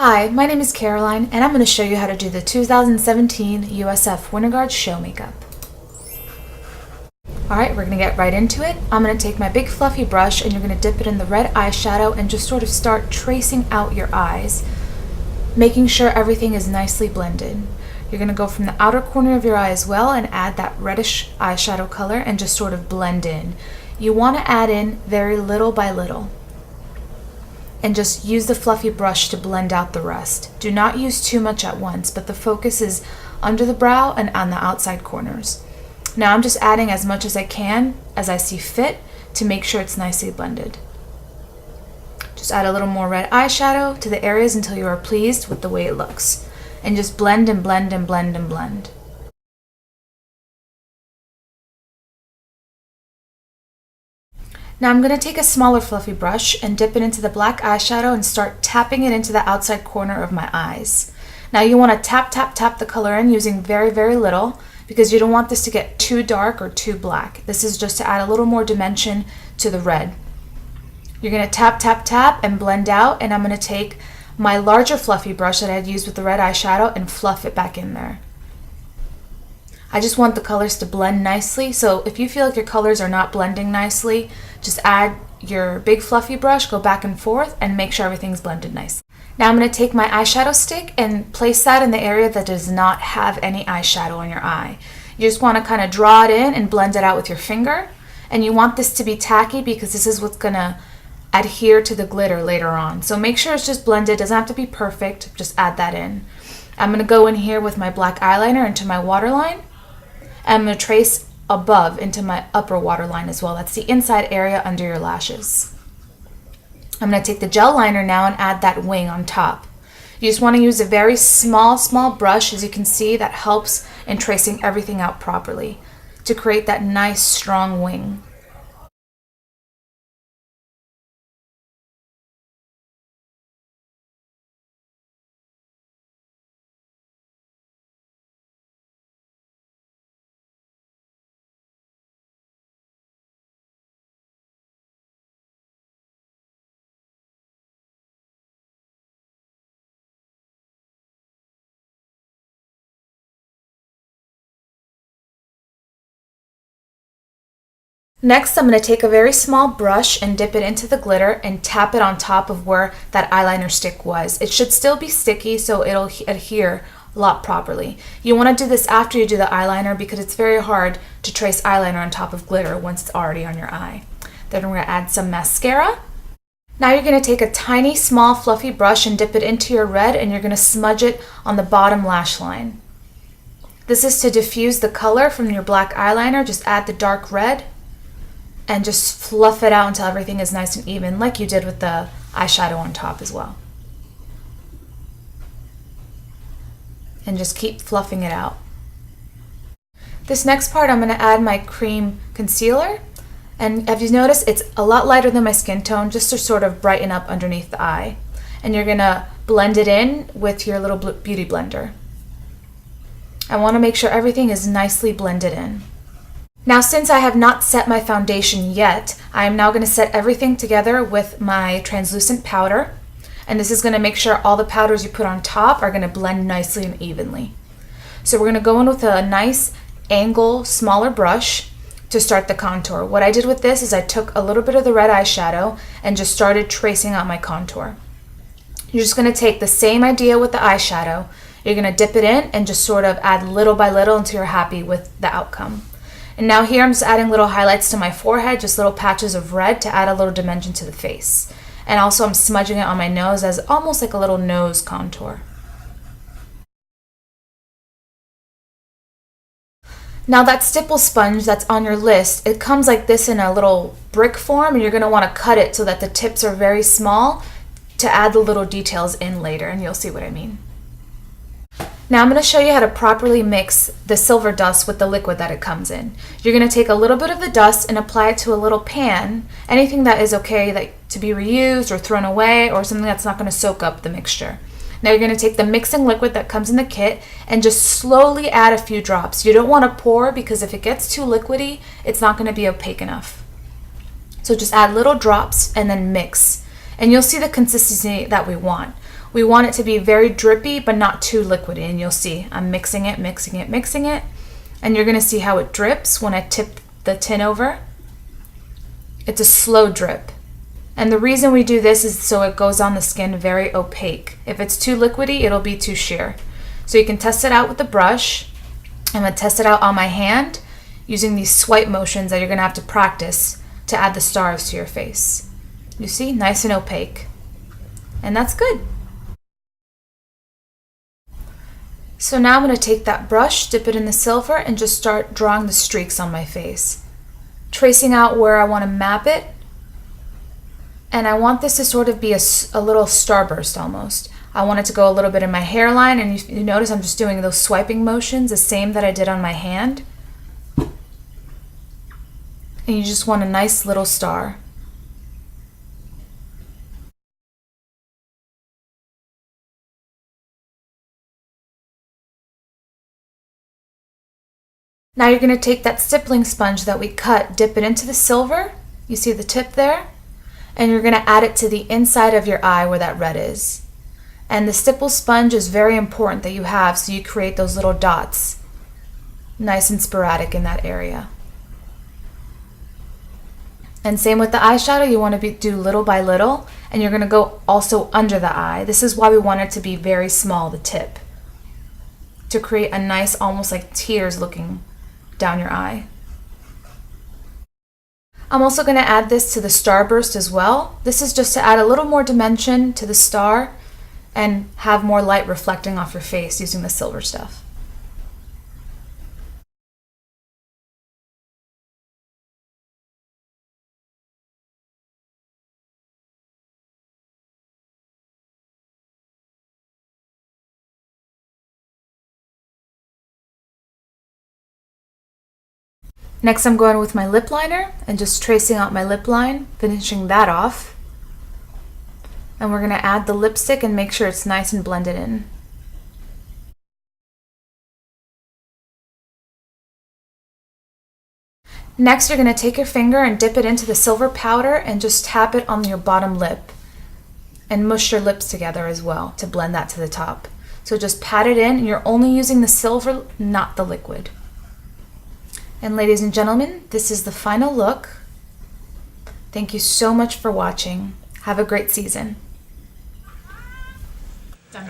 Hi, my name is Caroline, and I'm going to show you how to do the 2017 USF Winterguard show makeup. Alright, we're going to get right into it. I'm going to take my big fluffy brush and you're going to dip it in the red eyeshadow and just sort of start tracing out your eyes, making sure everything is nicely blended. You're going to go from the outer corner of your eye as well and add that reddish eyeshadow color and just sort of blend in. You want to add in very little by little, and just use the fluffy brush to blend out the rest. Do not use too much at once, but the focus is under the brow and on the outside corners. Now I'm just adding as much as I can, as I see fit, to make sure it's nicely blended. Just add a little more red eyeshadow to the areas until you are pleased with the way it looks. And just blend and blend and blend and blend. Now I'm going to take a smaller fluffy brush and dip it into the black eyeshadow and start tapping it into the outside corner of my eyes. Now you want to tap, tap, tap the color in using very, very little, because you don't want this to get too dark or too black. This is just to add a little more dimension to the red. You're going to tap, tap, tap and blend out, and I'm going to take my larger fluffy brush that I had used with the red eyeshadow and fluff it back in there. I just want the colors to blend nicely, so if you feel like your colors are not blending nicely, just add your big fluffy brush, go back and forth, and make sure everything's blended nice. Now I'm going to take my eyeshadow stick and place that in the area that does not have any eyeshadow on your eye. You just want to kind of draw it in and blend it out with your finger, and you want this to be tacky because this is what's going to adhere to the glitter later on. So make sure it's just blended, doesn't have to be perfect, just add that in. I'm going to go in here with my black eyeliner into my waterline. I'm going to trace above into my upper waterline as well. That's the inside area under your lashes. I'm going to take the gel liner now and add that wing on top. You just want to use a very small brush, as you can see, that helps in tracing everything out properly to create that nice strong wing. Next, I'm going to take a very small brush and dip it into the glitter and tap it on top of where that eyeliner stick was. It should still be sticky, so it'll adhere a lot properly. You want to do this after you do the eyeliner because it's very hard to trace eyeliner on top of glitter once it's already on your eye. Then we're going to add some mascara. Now you're going to take a tiny, small, fluffy brush and dip it into your red, and you're going to smudge it on the bottom lash line. This is to diffuse the color from your black eyeliner. Just add the dark red and just fluff it out until everything is nice and even, like you did with the eyeshadow on top as well. And just keep fluffing it out. This next part, I'm going to add my cream concealer, and if you notice, it's a lot lighter than my skin tone, just to sort of brighten up underneath the eye. And you're going to blend it in with your little beauty blender. I want to make sure everything is nicely blended in. Now, since I have not set my foundation yet, I am now going to set everything together with my translucent powder. And this is going to make sure all the powders you put on top are going to blend nicely and evenly. So we're going to go in with a nice angle, smaller brush to start the contour. What I did with this is I took a little bit of the red eyeshadow and just started tracing out my contour. You're just going to take the same idea with the eyeshadow. You're going to dip it in and just sort of add little by little until you're happy with the outcome. And now here I'm just adding little highlights to my forehead, just little patches of red to add a little dimension to the face. And also I'm smudging it on my nose as almost like a little nose contour. Now that stipple sponge that's on your list, it comes like this in a little brick form, and you're going to want to cut it so that the tips are very small to add the little details in later, and you'll see what I mean. Now I'm going to show you how to properly mix the silver dust with the liquid that it comes in. You're going to take a little bit of the dust and apply it to a little pan, anything that is okay to be reused or thrown away, or something that's not going to soak up the mixture. Now you're going to take the mixing liquid that comes in the kit and just slowly add a few drops. You don't want to pour, because if it gets too liquidy, it's not going to be opaque enough. So just add little drops and then mix, and you'll see the consistency that we want. We want it to be very drippy, but not too liquidy. And you'll see I'm mixing it. And you're going to see how it drips when I tip the tin over. It's a slow drip. And the reason we do this is so it goes on the skin very opaque. If it's too liquidy, it'll be too sheer. So you can test it out with the brush. I'm going to test it out on my hand using these swipe motions that you're going to have to practice to add the stars to your face. You see, nice and opaque. And that's good. So now I'm going to take that brush, dip it in the silver, and just start drawing the streaks on my face. Tracing out where I want to map it. And I want this to sort of be a little starburst almost. I want it to go a little bit in my hairline, and you notice I'm just doing those swiping motions, the same that I did on my hand. And you just want a nice little star. Now you're going to take that stippling sponge that we cut, dip it into the silver, you see the tip there, and you're going to add it to the inside of your eye where that red is. And the stipple sponge is very important that you have so you create those little dots, nice and sporadic in that area. And same with the eyeshadow, you want to do little by little, and you're going to go also under the eye. This is why we want it to be very small, the tip, to create a nice, almost like tears looking down your eye. I'm also going to add this to the starburst as well. This is just to add a little more dimension to the star and have more light reflecting off your face using the silver stuff. Next I'm going with my lip liner and just tracing out my lip line, finishing that off. And we're going to add the lipstick and make sure it's nice and blended in. Next you're going to take your finger and dip it into the silver powder and just tap it on your bottom lip. And mush your lips together as well to blend that to the top. So just pat it in, and you're only using the silver, not the liquid. And ladies and gentlemen, this is the final look. Thank you so much for watching. Have a great season. Done.